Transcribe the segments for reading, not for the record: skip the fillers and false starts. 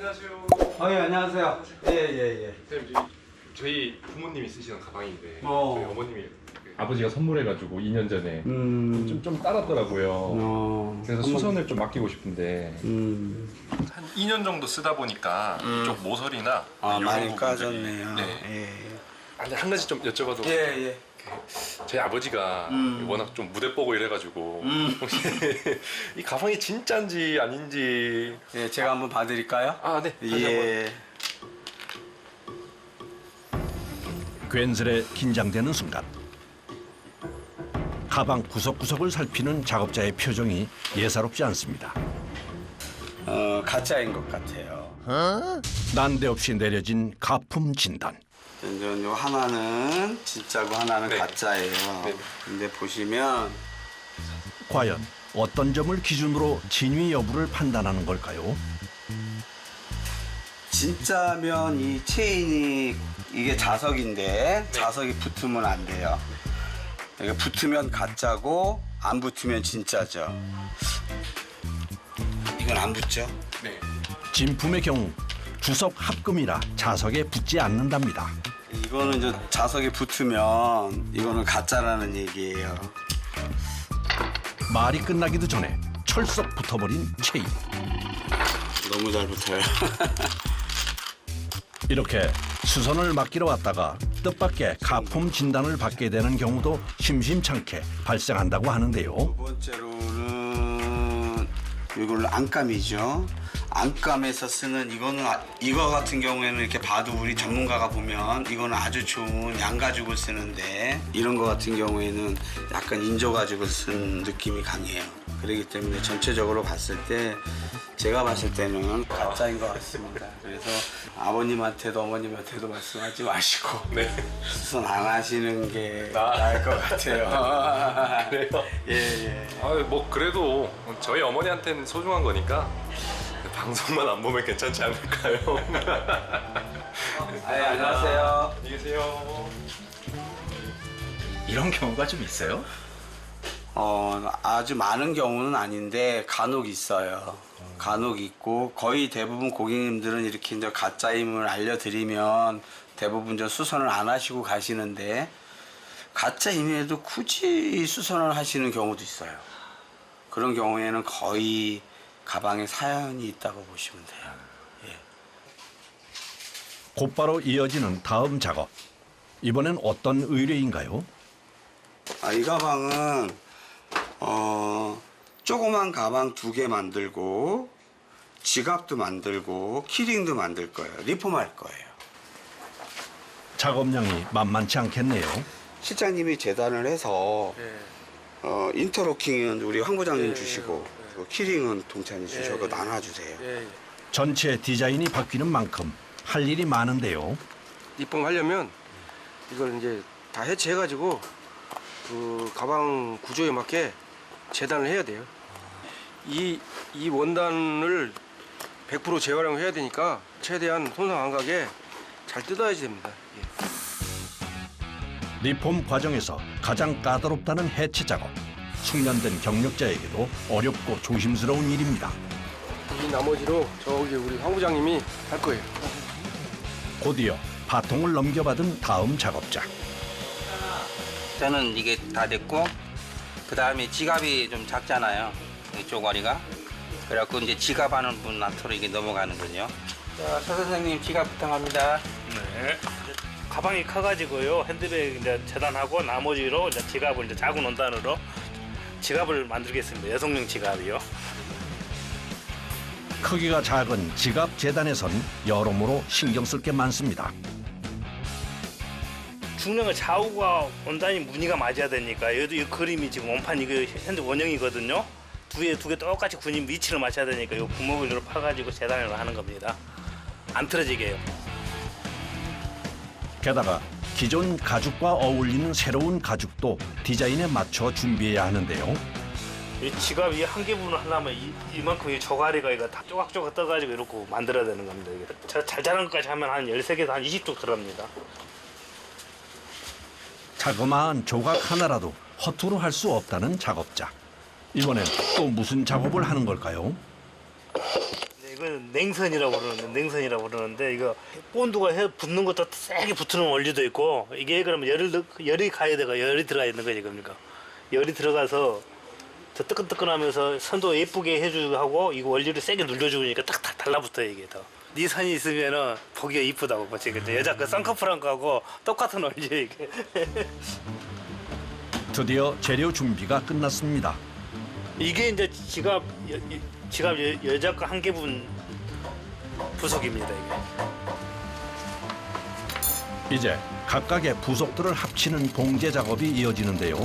안녕하세요. 예, 안녕하세요. 예. 선생님, 저희 부모님이 쓰시는 가방인데 어. 저희 어머님이 아버지가 선물해가지고 2년 전에 좀 따랐더라고요. 그래서 수선을 좀 맡기고 싶은데 한 2년 정도 쓰다 보니까 이쪽 모서리나 이런 많이 부분들이- 까졌네요. 네. 예. 한 가지 좀 여쭤봐도 예. 저희 아버지가 워낙 좀 무대 보고 이래가지고 혹시 이 가방이 진짜인지 아닌지 예, 제가 한번 봐드릴까요? 네. 예. 괜스레 긴장되는 순간 가방 구석구석을 살피는 작업자의 표정이 예사롭지 않습니다. 가짜인 것 같아요. 난데없이 내려진 가품 진단. 요 하나는 진짜고 하나는 네. 가짜예요. 네. 근데 보시면 과연 어떤 점을 기준으로 진위 여부를 판단하는 걸까요? 진짜면 이 체인이 이게 자석인데 자석이 붙으면 안 돼요. 이게 붙으면 가짜고 안 붙으면 진짜죠. 이건 안 붙죠? 네. 진품의 경우 주석 합금이라 자석에 붙지 않는답니다. 이거는 이제 자석이 붙으면 이거는 가짜라는 얘기예요. 말이 끝나기도 전에 철썩 붙어버린 체인. 너무 잘 붙어요. 이렇게 수선을 맡기러 왔다가 뜻밖의 가품 진단을 받게 되는 경우도 심심찮게 발생한다고 하는데요. 두 번째로는 이걸 안감이죠. 안감에서 쓰는 이거는 이거 같은 경우에는 이렇게 봐도 우리 전문가가 보면 이거는 아주 좋은 양가죽을 쓰는데 이런 거 같은 경우에는 약간 인조가죽을 쓴 느낌이 강해요. 그렇기 때문에 전체적으로 봤을 때 제가 봤을 때는 가짜인 것 같습니다. 그래서 아버님한테도 어머님한테도 말씀하지 마시고 네. 수선 안 하시는 게 나을 것 같아요. 그래요? 예. 뭐 그래도 저희 어머니한테는 소중한 거니까 방송만 안 보면 괜찮지 않을까요? 안녕하세요. 안녕히 계세요. 이런 경우가 좀 있어요? 아주 많은 경우는 아닌데 간혹 있어요. 간혹 있고 거의 대부분 고객님들은 이렇게 이제 가짜임을 알려드리면 대부분 저 수선을 안 하시고 가시는데 가짜임에도 굳이 수선을 하시는 경우도 있어요. 그런 경우에는 거의 가방에 사연이 있다고 보시면 돼요. 예. 곧바로 이어지는 다음 작업. 이번엔 어떤 의뢰인가요? 이 가방은 조그만 가방 2개 만들고 지갑도 만들고 키링도 만들 거예요. 리폼할 거예요. 작업량이 만만치 않겠네요. 실장님이 재단을 해서 인터로킹은 우리 황 부장님 주시고 그리고 키링은 동찬이 주셔서 나눠주세요. 전체 디자인이 바뀌는 만큼 할 일이 많은데요. 입봉하려면 이걸 이제 다 해체해가지고 그 가방 구조에 맞게 재단을 해야 돼요. 이 원단을 100% 재활용해야 되니까 최대한 손상 안 가게 잘 뜯어야지 됩니다. 리폼 과정에서 가장 까다롭다는 해체 작업. 숙련된 경력자에게도 어렵고 조심스러운 일입니다. 이 나머지로 저기 우리 황 부장님이 할 거예요. 곧이어 바통을 넘겨받은 다음 작업자. 저는 이게 다 됐고 그 다음에 지갑이 좀 작잖아요. 이 쪼가리가. 그래갖고 이제 지갑하는 분한테로 이게 넘어가는군요. 자, 서 선생님 지갑 부탁합니다. 네. 가방이 커가지고요. 핸드백 이제 재단하고 나머지로 이제 지갑을 이제 작은 원단으로 지갑을 만들겠습니다. 여성용 지갑이요. 크기가 작은 지갑 재단에선 여러모로 신경 쓸 게 많습니다. 중량을 좌우가 원단이 무늬가 맞아야 되니까 여기도 이 그림이 지금 원판 이거 핸드 원형이거든요. 두 개 똑같이 군인 위치를 맞춰야 되니까 이 구멍을 이렇게 파가지고 재단을 하는 겁니다. 안 틀어지게요. 게다가 기존 가죽과 어울리는 새로운 가죽도 디자인에 맞춰 준비해야 하는데요. 이 지갑 이 한 개 부분을 하려면 이만큼 이 조가리가 이거 다 쪼각쪼각 떠가지고 이렇게 만들어야 되는 겁니다. 이게 잘 자란 것까지 하면 한 13개에서 한 20쪽 들어갑니다. 자그마한 조각 하나라도 허투루 할 수 없다는 작업자. 이번엔 또 무슨 작업을 하는 걸까요? 이거는 냉선이라고 그러는데 이거 본드가 붙는 것도 세게 붙는 원리도 있고 이게 그러면 열이 가야 되고 열이 들어가 있는 거지 그러니까 열이 들어가서 더 뜨끈뜨끈하면서 선도 예쁘게 해주고 하고 이거 원리를 세게 눌러주니까 딱 달라붙어요 이게 더. 네 선이 있으면은 보기가 이쁘다고 보지. 근데 여자 그 쌍꺼풀한 거하고 똑같은 원리예요 이게. 드디어 재료 준비가 끝났습니다. 이게 이제 지갑 여자 거 한 개분 부속입니다 이게. 이제 각각의 부속들을 합치는 봉제 작업이 이어지는데요.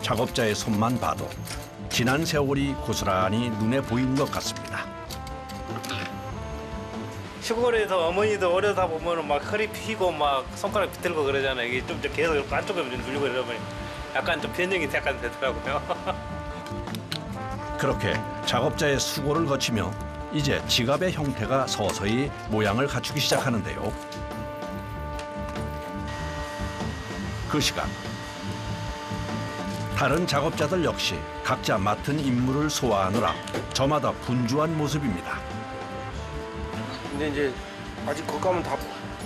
작업자의 손만 봐도 지난 세월이 고스란히 눈에 보이는 것 같습니다. 시골에서 어머니도 어려다 보면은 막 허리 피고 막 손가락 비틀고 그러잖아요. 이게 좀 계속 안쪽에 좀 눌리고 이러면 약간 좀 변형이 약간 되더라고요. 그렇게 작업자의 수고를 거치며 이제 지갑의 형태가 서서히 모양을 갖추기 시작하는데요. 그 시간 다른 작업자들 역시 각자 맡은 임무를 소화하느라 저마다 분주한 모습입니다. 근데 이제 아직 겉감은 다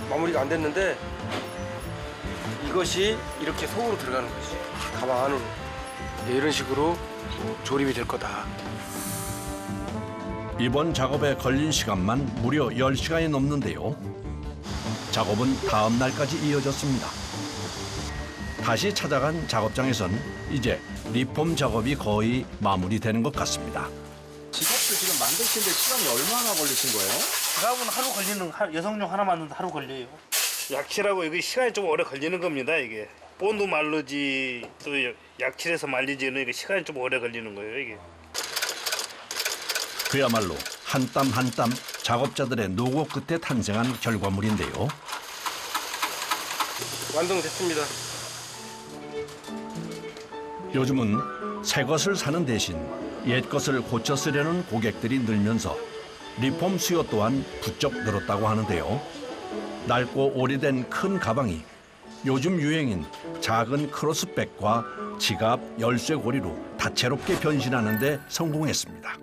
마무리가 안 됐는데 이것이 이렇게 속으로 들어가는 거지. 가방 안으로. 이제 이런 식으로 조립이 될 거다. 이번 작업에 걸린 시간만 무려 10시간이 넘는데요. 작업은 다음 날까지 이어졌습니다. 다시 찾아간 작업장에선 이제 리폼 작업이 거의 마무리되는 것 같습니다. 지갑도 지금 만드시는데 시간이 얼마나 걸리신 거예요? 지갑은 하루 걸리는 여성용 하나 만드는데 하루 걸려요. 약칠하고 이게 시간이 좀 오래 걸리는 겁니다 이게. 본드 말르지 또 약칠해서 말리지는 이게 시간이 좀 오래 걸리는 거예요 이게. 그야말로 한 땀 한 땀 작업자들의 노고 끝에 탄생한 결과물인데요. 완성됐습니다. 요즘은 새 것을 사는 대신 옛 것을 고쳐 쓰려는 고객들이 늘면서 리폼 수요 또한 부쩍 늘었다고 하는데요. 낡고 오래된 큰 가방이 요즘 유행인 작은 크로스백과 지갑, 열쇠고리로 다채롭게 변신하는 데 성공했습니다.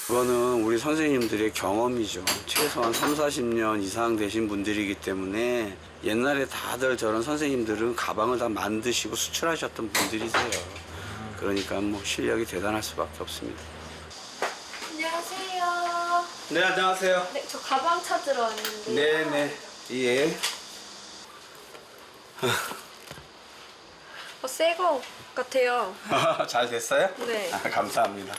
그거는 우리 선생님들의 경험이죠. 최소한 3, 40년 이상 되신 분들이기 때문에 옛날에 다들 저런 선생님들은 가방을 다 만드시고 수출하셨던 분들이세요. 그러니까 뭐 실력이 대단할 수밖에 없습니다. 안녕하세요. 네, 안녕하세요. 네, 저 가방 찾으러 왔는데요. 네네. 예. 새 거 같아요. 잘 됐어요? 네. 감사합니다.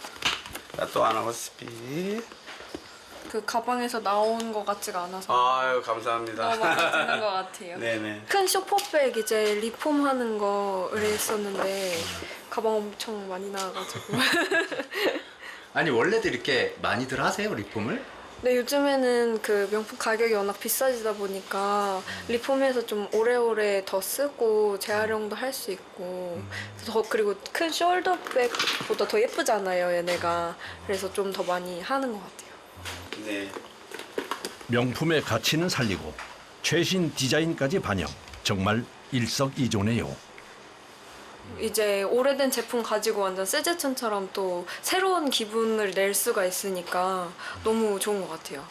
자, 또 하나 호스피. 그 가방에서 나온 거 같지가 않아서 아유, 감사합니다. 너무 마음에 드는 것 같아요. 네네. 큰 쇼퍼백 이제 리폼하는 거를 했었는데 가방 엄청 많이 나와가지고. 아니 원래도 이렇게 많이들 하세요 리폼을? 네, 요즘에는 그 명품 가격이 워낙 비싸지다 보니까 리폼해서 좀 오래오래 더 쓰고 재활용도 할 수 있고 그리고 큰 숄더백보다 더 예쁘잖아요 얘네가. 그래서 좀 더 많이 하는 것 같아요. 네. 명품의 가치는 살리고 최신 디자인까지 반영. 정말 일석이조네요. 이제 오래된 제품 가지고 완전 새 제품처럼 또 새로운 기분을 낼 수가 있으니까 너무 좋은 것 같아요.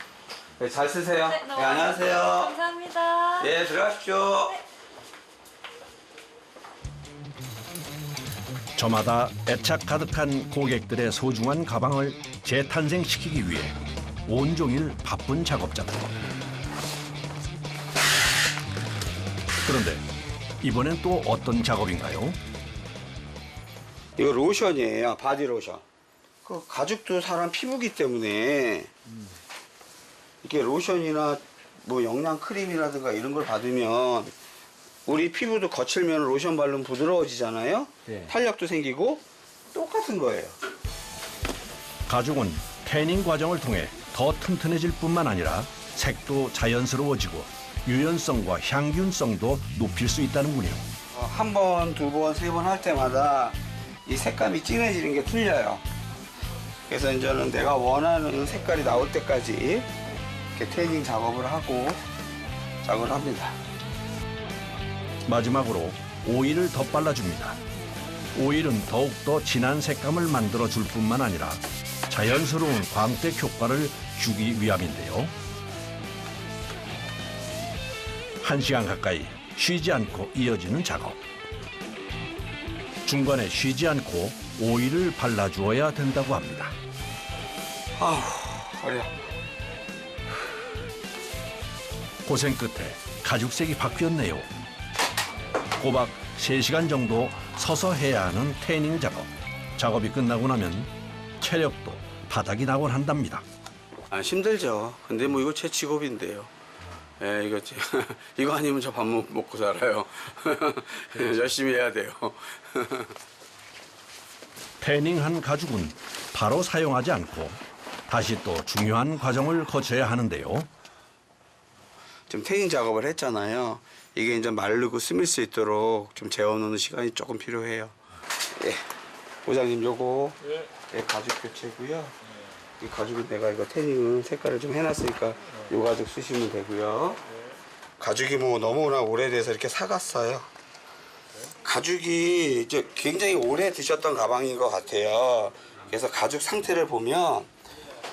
네, 잘 쓰세요. 네, 너무 안녕하세요. 감사합니다. 네, 들어가십시오. 저마다 애착 가득한 고객들의 소중한 가방을 재탄생시키기 위해 온종일 바쁜 작업자들. 그런데 이번엔 또 어떤 작업인가요? 이거 로션이에요. 바디 로션. 그 가죽도 사람 피부기 때문에 이게 로션이나 뭐 영양 크림이라든가 이런 걸 받으면 우리 피부도 거칠면 로션 바르면 부드러워지잖아요. 네. 탄력도 생기고 똑같은 거예요. 가죽은 태닝 과정을 통해 더 튼튼해질 뿐만 아니라 색도 자연스러워지고 유연성과 향균성도 높일 수 있다는군요. 한 번, 두 번, 세 번 할 때마다 이 색감이 진해지는 게 틀려요. 그래서 이제는 내가 원하는 색깔이 나올 때까지 이렇게 태닝 작업을 하고 작업을 합니다. 마지막으로 오일을 더 발라줍니다. 오일은 더욱더 진한 색감을 만들어줄 뿐만 아니라 자연스러운 광택 효과를 주기 위함인데요. 1시간 가까이 쉬지 않고 이어지는 작업. 중간에 쉬지 않고 오일을 발라주어야 된다고 합니다. 아우, 허리야. 고생 끝에 가죽색이 바뀌었네요. 꼬박 3시간 정도 서서 해야 하는 태닝 작업. 작업이 끝나고 나면 체력도 바닥이 나곤 한답니다. 아, 힘들죠. 근데 뭐 이거 제 직업인데요. 예, 이거 아니면 저 밥 먹고 살아요. 열심히 해야 돼요. 태닝한 가죽은 바로 사용하지 않고 다시 또 중요한 과정을 거쳐야 하는데요. 지금 태닝 작업을 했잖아요. 이게 이제 마르고 스밀 수 있도록 좀 재워놓는 시간이 조금 필요해요. 예, 부장님 요거 예, 가죽 교체고요. 이 가죽은 내가 이거 태닝은 색깔을 좀 해놨으니까 요 가죽 쓰시면 되고요. 가죽이 뭐 너무나 오래돼서 이렇게 사갔어요. 가죽이 이제 굉장히 오래 드셨던 가방인 것 같아요. 그래서 가죽 상태를 보면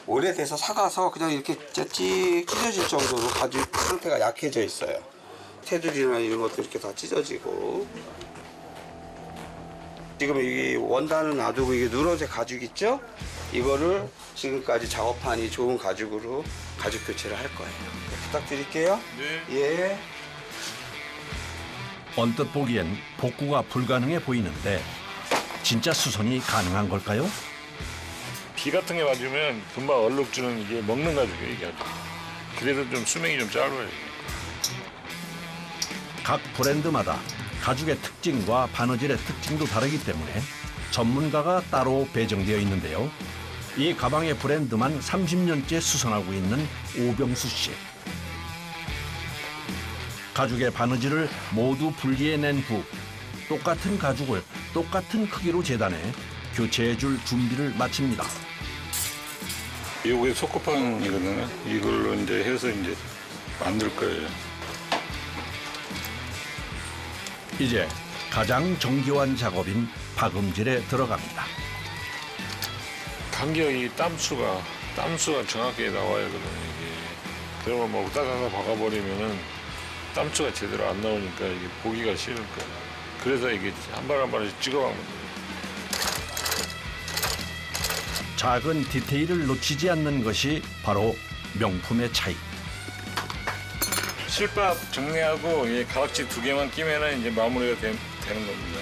오래돼서 사가서 그냥 이렇게 찢어질 정도로 가죽 상태가 약해져 있어요. 테두리나 이런 것도 이렇게 다 찢어지고. 지금 이 원단은 놔두고 이게 누런색 가죽 있죠? 이거를 지금까지 작업한이 좋은 가죽으로 가죽 교체를 할 거예요. 부탁드릴게요. 네. 예. 언뜻 보기엔 복구가 불가능해 보이는데 진짜 수선이 가능한 걸까요? 비 같은 게 맞으면 금방 얼룩주는 이게 먹는 가죽이에요, 이게. 그래서 좀 수명이 좀 짧아요. 각 브랜드마다 가죽의 특징과 바느질의 특징도 다르기 때문에 전문가가 따로 배정되어 있는데요. 이 가방의 브랜드만 30년째 수선하고 있는 오병수 씨. 가죽의 바느질을 모두 분리해낸 후 똑같은 가죽을 똑같은 크기로 재단해 교체해줄 준비를 마칩니다. 이게 소코팡이거든요. 이걸로 이제 해서 이제 만들 거예요. 이제 가장 정교한 작업인 박음질에 들어갑니다. 간격이 땀수가 정확하게 나와야 되거든요. 이게. 그러면 뭐 따가서 박아버리면은 땀수가 제대로 안 나오니까 이게 보기가 싫을 거예요. 그래서 이게 한 발 한 발씩 찍어박는 거예요. 작은 디테일을 놓치지 않는 것이 바로 명품의 차이. 실밥 정리하고 이 가락지 2개만 끼면은 이제 마무리가 되는 겁니다.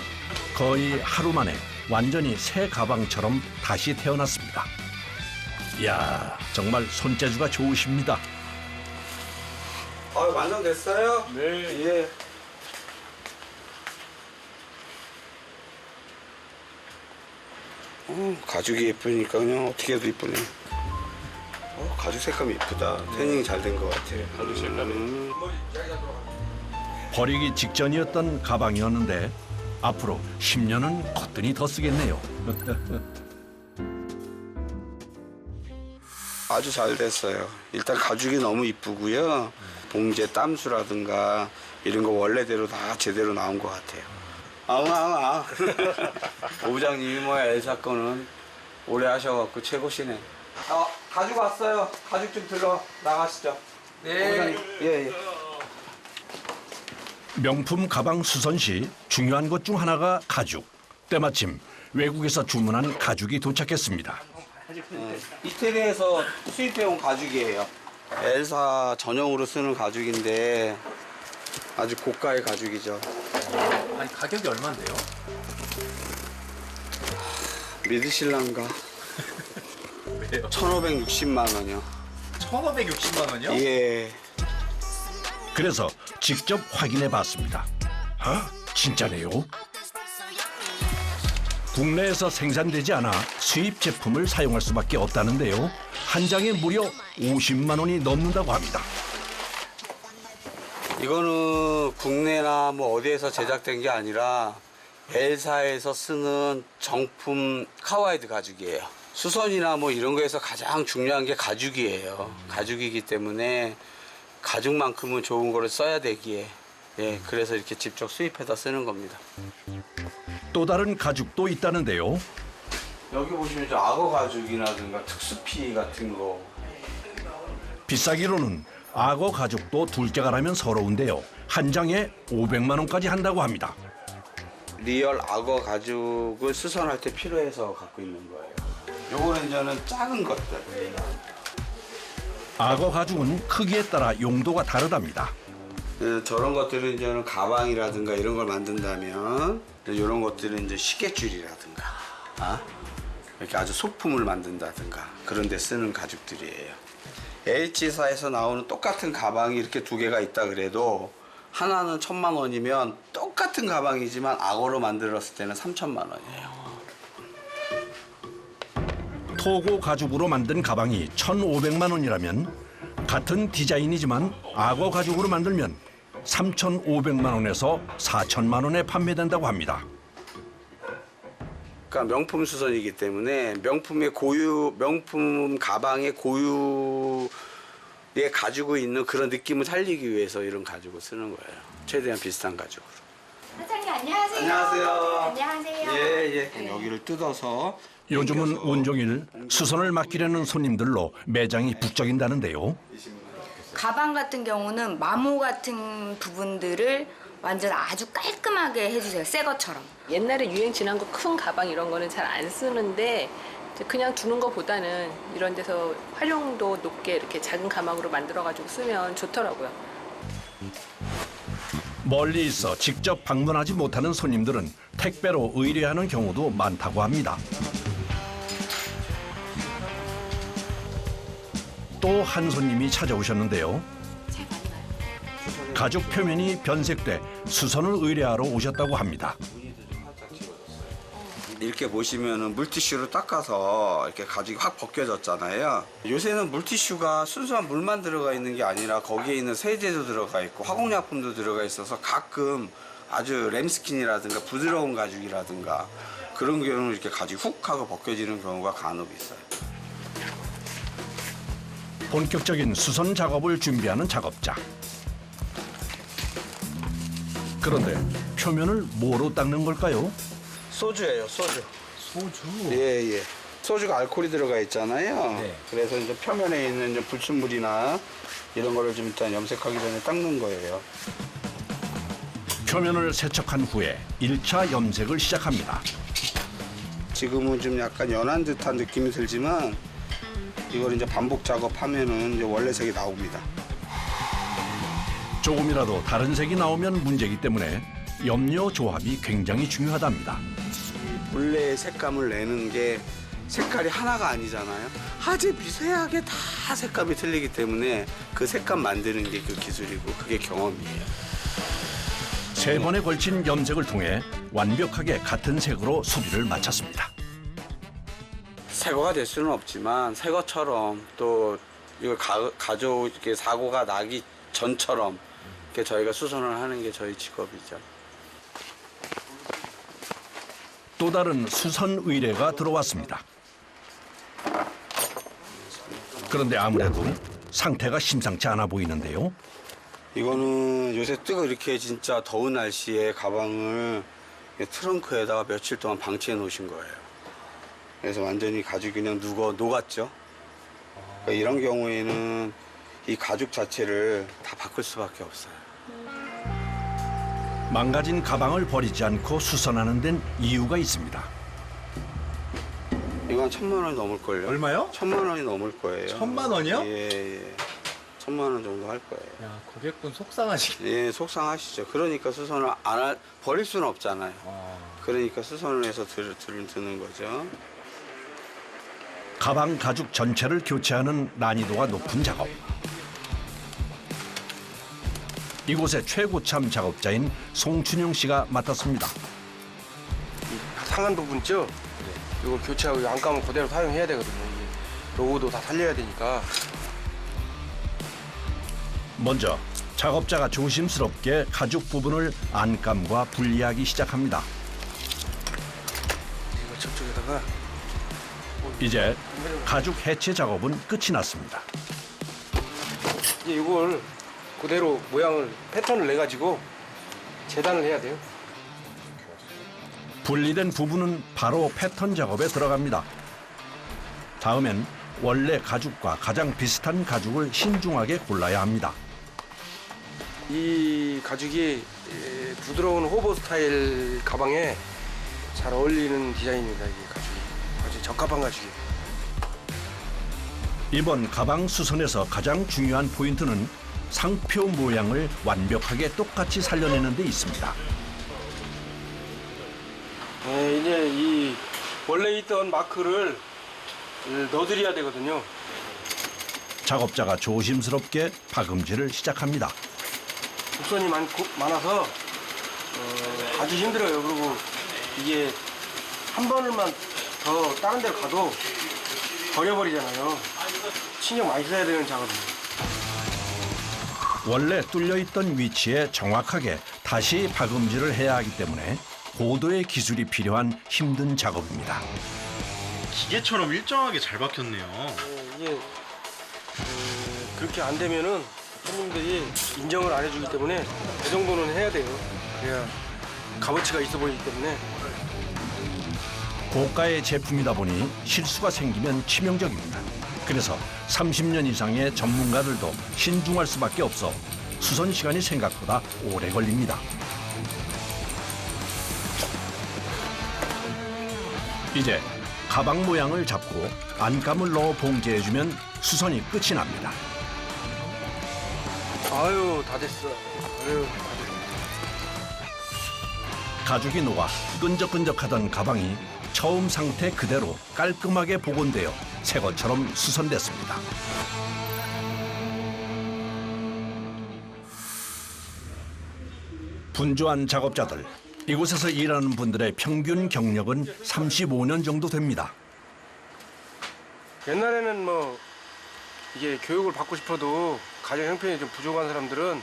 거의 하루 만에 완전히 새 가방처럼 다시 태어났습니다. 이야, 정말 손재주가 좋으십니다. 완성됐어요? 네. 예. 가죽이 예쁘니까 그냥 어떻게 해도 예쁘네. 가죽 색감이 예쁘다. 태닝이 잘 된 것 같아요. 가죽 색감이. 버리기 직전이었던 가방이었는데 앞으로 10년은 거뜬히 더 쓰겠네요. 아주 잘 됐어요. 일단 가죽이 너무 이쁘고요. 봉제 땀수라든가 이런 거 원래대로 다 제대로 나온 것 같아요. 오 부장님이 뭐야, 엘사 거는 오래 하셔갖고 최고시네. 가죽 왔어요. 가죽 좀 들러 나가시죠. 네. 예. 명품 가방 수선 시 중요한 것 중 하나가 가죽. 때마침 외국에서 주문한 가죽이 도착했습니다. 이태리에서 수입해온 가죽이에요. 엘사 전용으로 쓰는 가죽인데 아주 고가의 가죽이죠. 아니 가격이 얼마인데요? 믿으실란가? 왜요? 1,560만 원이요. 1,560만 원이요? 예. 그래서 직접 확인해 봤습니다. 진짜네요. 국내에서 생산되지 않아 수입 제품을 사용할 수밖에 없다는데요. 한 장에 무려 50만 원이 넘는다고 합니다. 이거는 국내나 뭐 어디에서 제작된 게 아니라 엘사에서 쓰는 정품 카와이드 가죽이에요. 수선이나 뭐 이런 거에서 가장 중요한 게 가죽이에요. 가죽이기 때문에 가죽만큼은 좋은 거를 써야 되기에 그래서 이렇게 직접 수입해다 쓰는 겁니다. 또 다른 가죽도 있다는데요. 여기 보시면 저 악어 가죽이라든가 특수피 같은 거. 비싸기로는 악어 가죽도 둘째가라면 서러운데요. 한 장에 500만 원까지 한다고 합니다. 리얼 악어 가죽을 수선할 때 필요해서 갖고 있는 거예요. 요거는 저는 작은 것들. 악어 가죽은 크기에 따라 용도가 다르답니다. 저런 것들은 이제는 가방이라든가 이런 걸 만든다면 이런 것들은 이제 시계줄이라든가 이렇게 아주 소품을 만든다든가 그런 데 쓰는 가죽들이에요. H사에서 나오는 똑같은 가방이 이렇게 두 개가 있다 그래도 하나는 1,000만 원이면 똑같은 가방이지만 악어로 만들었을 때는 3,000만 원이에요. 토고 가죽으로 만든 가방이 1,500만 원이라면 같은 디자인이지만 악어 가죽으로 만들면 3,500만 원에서 4,000만 원에 판매된다고 합니다. 그러니까 명품 수선이기 때문에 명품 가방의 고유에 가지고 있는 그런 느낌을 살리기 위해서 이런 가죽을 쓰는 거예요. 최대한 비슷한 가죽으로. 사장님 안녕하세요. 안녕하세요. 안녕하세요. 예. 여기를 뜯어서 요즘은 온종일 수선을 맡기려는 손님들로 매장이 북적인다는데요. 가방 같은 경우는 마모 같은 부분들을 완전 아주 깔끔하게 해주세요. 새 것처럼. 옛날에 유행 지난 거 큰 가방 이런 거는 잘 안 쓰는데 이제 그냥 두는 것보다는 이런 데서 활용도 높게 이렇게 작은 가방으로 만들어가지고 쓰면 좋더라고요. 멀리 있어 직접 방문하지 못하는 손님들은 택배로 의뢰하는 경우도 많다고 합니다. 또 한 손님이 찾아오셨는데요. 가죽 표면이 변색돼 수선을 의뢰하러 오셨다고 합니다. 이렇게 보시면은 물티슈로 닦아서 이렇게 가죽이 확 벗겨졌잖아요. 요새는 물티슈가 순수한 물만 들어가 있는 게 아니라 거기에 있는 세제도 들어가 있고 화공약품도 들어가 있어서 가끔 아주 램스킨이라든가 부드러운 가죽이라든가 그런 경우는 이렇게 가죽이 훅 하고 벗겨지는 경우가 간혹 있어요. 본격적인 수선 작업을 준비하는 작업자. 그런데 표면을 뭐로 닦는 걸까요? 소주예요, 소주. 예. 소주가 알코올이 들어가 있잖아요. 그래서 이제 표면에 있는 이제 불순물이나 이런 거를 좀 일단 염색하기 전에 닦는 거예요. 표면을 세척한 후에 1차 염색을 시작합니다. 지금은 좀 약간 연한 듯한 느낌이 들지만 이걸 이제 반복 작업하면은 이제 원래 색이 나옵니다. 조금이라도 다른 색이 나오면 문제이기 때문에 염료 조합이 굉장히 중요하답니다. 원래 색감을 내는 게 색깔이 하나가 아니잖아요. 아주 미세하게 다 색감이 틀리기 때문에 그 색감 만드는 게 그 기술이고 그게 경험이에요. 3번에 걸친 염색을 통해 완벽하게 같은 색으로 수비를 마쳤습니다. 새거가 될 수는 없지만 새거처럼 또 이걸 가져오게 사고가 나기 전처럼 이렇게 저희가 수선을 하는 게 저희 직업이죠. 또 다른 수선 의뢰가 들어왔습니다. 그런데 아무래도 상태가 심상치 않아 보이는데요. 이거는 요새 이렇게 진짜 더운 날씨에 가방을 트렁크에다가 며칠 동안 방치해 놓으신 거예요. 그래서 완전히 가죽이 그냥 녹았죠. 그러니까 이런 경우에는 이 가죽 자체를 다 바꿀 수밖에 없어요. 망가진 가방을 버리지 않고 수선하는 데는 이유가 있습니다. 이건 1,000만 원이 넘을걸요. 얼마요? 1,000만 원이 넘을 거예요. 1,000만 원이요? 예. 1,000만 원 정도 할 거예요. 야, 고객분 속상하시겠. 예, 속상하시죠. 그러니까 수선을 버릴 수는 없잖아요. 그러니까 수선을 해서 드는 거죠. 가방 가죽 전체를 교체하는 난이도가 높은 작업. 이곳의 최고참 작업자인 송춘영 씨가 맡았습니다. 상한 부분 있죠? 이거 교체하고 안감은 그대로 사용해야 되거든요. 이게 로고도 다 살려야 되니까. 먼저 작업자가 조심스럽게 가죽 부분을 안감과 분리하기 시작합니다. 이거 저쪽에다가 이제 가죽 해체 작업은 끝이 났습니다. 이제 이걸 그대로 모양을 패턴을 내 가지고 재단을 해야 돼요. 분리된 부분은 바로 패턴 작업에 들어갑니다. 다음엔 원래 가죽과 가장 비슷한 가죽을 신중하게 골라야 합니다. 이 가죽이 부드러운 호보 스타일 가방에 잘 어울리는 디자인입니다. 이 가죽이 아주 적합한 가죽이에요. 이번 가방 수선에서 가장 중요한 포인트는 상표 모양을 완벽하게 똑같이 살려내는 데 있습니다. 네, 이제 이 원래 있던 마크를 넣어드려야 되거든요. 작업자가 조심스럽게 박음질을 시작합니다. 곡선이 많아서 아주 힘들어요. 그리고 이게 한 번만 더 다른 데로 가도 버려버리잖아요. 신경 많이 써야 되는 작업이에요. 원래 뚫려있던 위치에 정확하게 다시 박음질을 해야 하기 때문에 고도의 기술이 필요한 힘든 작업입니다. 기계처럼 일정하게 잘 박혔네요. 이게 그렇게 안 되면은 손님들이 인정을 안 해주기 때문에 그 정도는 해야 돼요. 그래야 값어치가 있어 보이기 때문에. 고가의 제품이다 보니 실수가 생기면 치명적입니다. 그래서 30년 이상의 전문가들도 신중할 수밖에 없어 수선 시간이 생각보다 오래 걸립니다. 이제 가방 모양을 잡고 안감을 넣어 봉제해주면 수선이 끝이 납니다. 아유, 다 됐어. 아유, 가죽이 녹아 끈적끈적하던 가방이 처음 상태 그대로 깔끔하게 복원되어 새 것처럼 수선됐습니다. 분주한 작업자들, 이곳에서 일하는 분들의 평균 경력은 35년 정도 됩니다. 옛날에는 뭐 이게 교육을 받고 싶어도 가정 형편이 좀 부족한 사람들은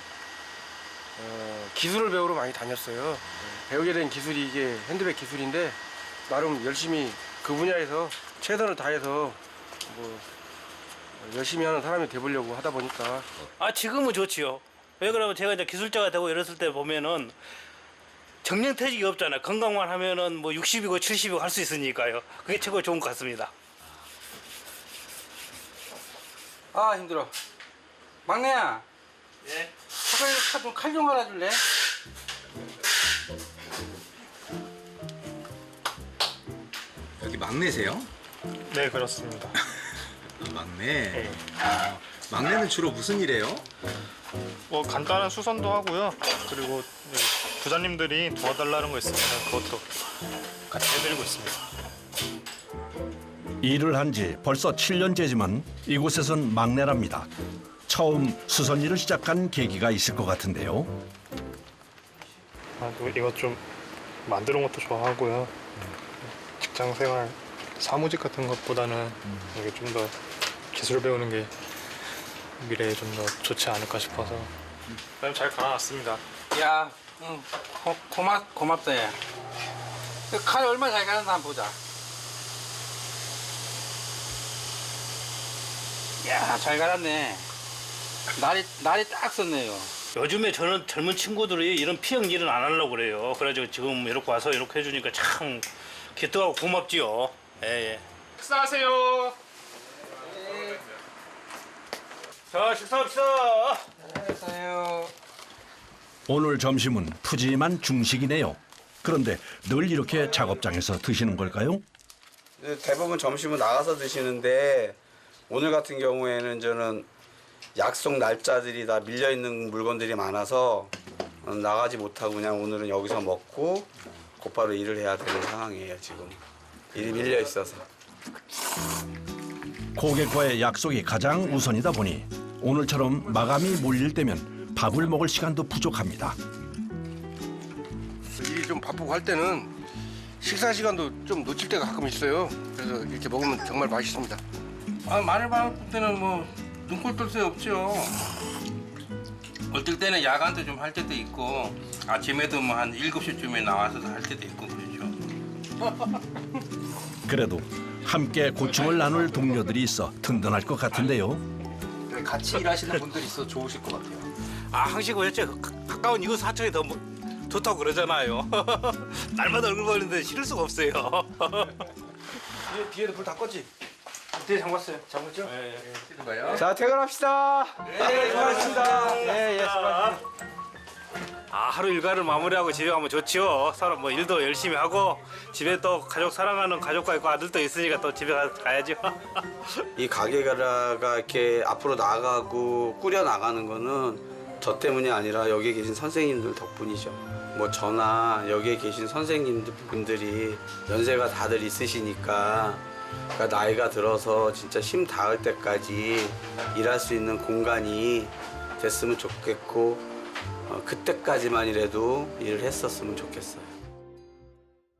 기술을 배우러 많이 다녔어요. 배우게 된 기술이 이게 핸드백 기술인데 나름 열심히 그 분야에서 최선을 다해서 뭐 열심히 하는 사람이 돼보려고 하다 보니까. 지금은 좋지요. 왜 그러면 제가 이제 기술자가 되고 이랬을 때 보면은 정년퇴직이 없잖아요. 건강만 하면은 뭐 60이고 70이고 할 수 있으니까요. 그게 최고 좋은 것 같습니다. 아 힘들어. 막내야. 예. 좀 칼 좀 갈아줄래? 여기 막내세요? 네, 그렇습니다. 막내. 네. 막내는 주로 무슨 일해요? 간단한 수선도 하고요. 그리고 부자님들이 도와달라는 거 있으면 그것도 같이 해드리고 있습니다. 일을 한 지 벌써 7년째지만 이곳에선 막내랍니다. 처음 수선 일을 시작한 계기가 있을 것 같은데요. 이것 좀 만드는 것도 좋아하고요. 직장 생활, 사무직 같은 것보다는 이게 좀 더 기술 배우는 게 미래에 좀 더 좋지 않을까 싶어서 잘 갈아놨습니다. 야, 고맙다 야. 칼 얼마 잘 가는지 한번 보자. 야, 잘 갈았네. 날이 딱 썼네요. 요즘에 저는 젊은 친구들이 이런 피형 일은 안 하려고 그래요. 그래가지고 지금 이렇게 와서 이렇게 해주니까 참 기특하고 고맙지요. 예. 식사하세요. 자, 식사합시다. 안녕하세요. 오늘 점심은 푸짐한 중식이네요. 그런데 늘 이렇게 작업장에서 드시는 걸까요? 대부분 점심은 나가서 드시는데 오늘 같은 경우에는 저는 약속 날짜들이 다 밀려 있는 물건들이 많아서 나가지 못하고 그냥 오늘은 여기서 먹고 곧바로 일을 해야 되는 상황이에요. 지금 일이 밀려 있어서. 고객과의 약속이 가장 우선이다 보니 오늘처럼 마감이 몰릴 때면 밥을 먹을 시간도 부족합니다. 일이 좀 바쁘고 할 때는 식사 시간도 좀 놓칠 때가 가끔 있어요. 그래서 이렇게 먹으면 정말 맛있습니다. 마늘 볶을 때는 뭐 눈꼴 뜰 새 없죠. 어떨 때는 야간도 좀 할 때도 있고 아침에도 뭐 한 7시쯤에 나와서 할 때도 있고 그렇죠. 그래도 함께 고충을 나눌 동료들이 있어 든든할 것 같은데요. 같이 일하시는 분들이 있어 좋으실 것 같아요. 항시 그랬죠. 가까운 이곳 사촌이 더 좋다고 그러잖아요. 날마다 얼굴 보는데 싫을 수가 없어요. 뒤에도 불 다 껐지? 뒤에 잠궜어요. 잠궜죠? 네. 자, 퇴근합시다. 네, 수고하셨습니다. 예, 수고하셨습니다. 아, 하루 일과를 마무리하고 집에 가면 좋지요. 서로 뭐 일도 열심히 하고 집에 또 가족 사랑하는 가족과 있고 아들도 있으니까 또 집에 가야죠. 이 가게가 이렇게 앞으로 나가고 꾸려 나가는 거는 저 때문이 아니라 여기에 계신 선생님들 덕분이죠. 뭐 저나 여기에 계신 선생님들이 연세가 다들 있으시니까 그러니까 나이가 들어서 진짜 힘 닿을 때까지 일할 수 있는 공간이 됐으면 좋겠고 그때까지만이라도 일을 했었으면 좋겠어요.